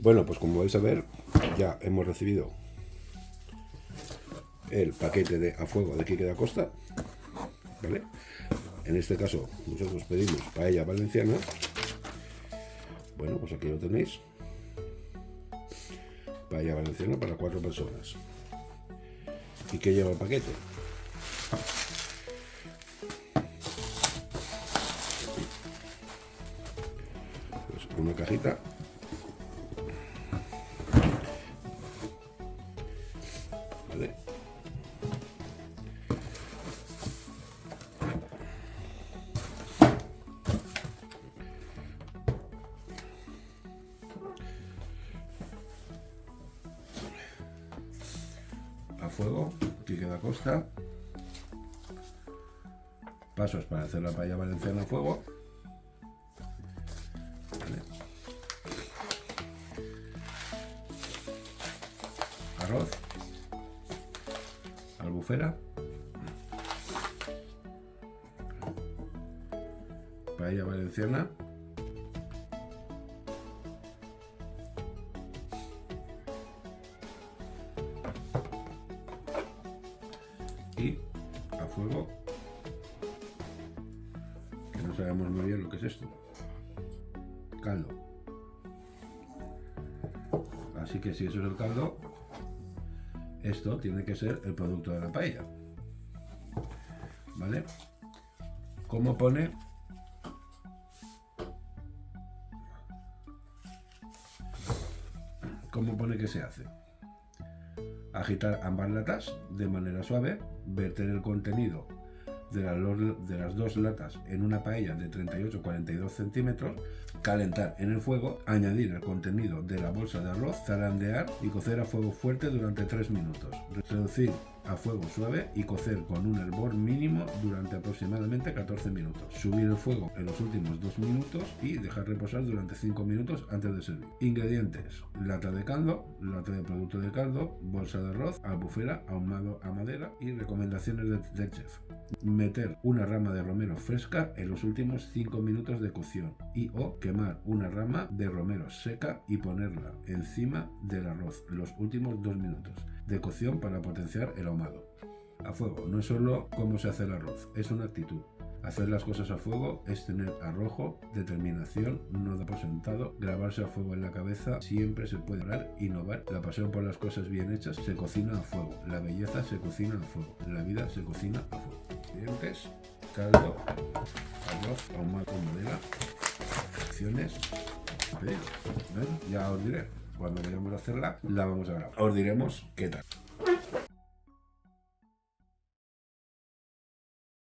Bueno, pues como vais a ver, ya hemos recibido el paquete de a fuego de Quique da Costa, ¿vale? En este caso nosotros pedimos paella valenciana. Bueno, pues aquí lo tenéis. Paella valenciana para 4 personas. ¿Y qué lleva el paquete? Pues una cajita ¿vale? A fuego, Quique da Costa. Pasos para hacer la paella valenciana a fuego. ¿Vale? Arroz, albufera, paella valenciana, y a fuego, que no sabemos muy bien lo que es esto, caldo. Así que si eso es el caldo, esto tiene que ser el producto de la paella, ¿vale? ¿Cómo pone? ¿Cómo pone que se hace? Agitar ambas latas de manera suave, verter el contenido de las dos latas en una paella de 38-42 centímetros, calentar en el fuego, añadir el contenido de la bolsa de arroz, zarandear y cocer a fuego fuerte durante 3 minutos. Reducir a fuego suave y cocer con un hervor mínimo durante aproximadamente 14 minutos. Subir el fuego en los últimos 2 minutos y dejar reposar durante 5 minutos antes de servir. Ingredientes: lata de caldo, lata de producto de caldo, bolsa de arroz, albufera, ahumado a madera y recomendaciones del chef. Meter una rama de romero fresca en los últimos 5 minutos de cocción y o quemar una rama de romero seca y ponerla encima del arroz los últimos 2 minutos de cocción para potenciar el ahumado. A fuego no es solo cómo se hace el arroz, es una actitud. Hacer las cosas a fuego es tener arrojo, determinación, no dar por sentado, grabarse a fuego en la cabeza. Siempre se puede lograr, innovar. La pasión por las cosas bien hechas se cocina a fuego. La belleza se cocina a fuego. La vida se cocina a fuego. Ingredientes: caldo, arroz, ahumado con madera, acciones, pedido. Bueno, ya os diré. Cuando vayamos a hacerla, la vamos a grabar. Os diremos qué tal.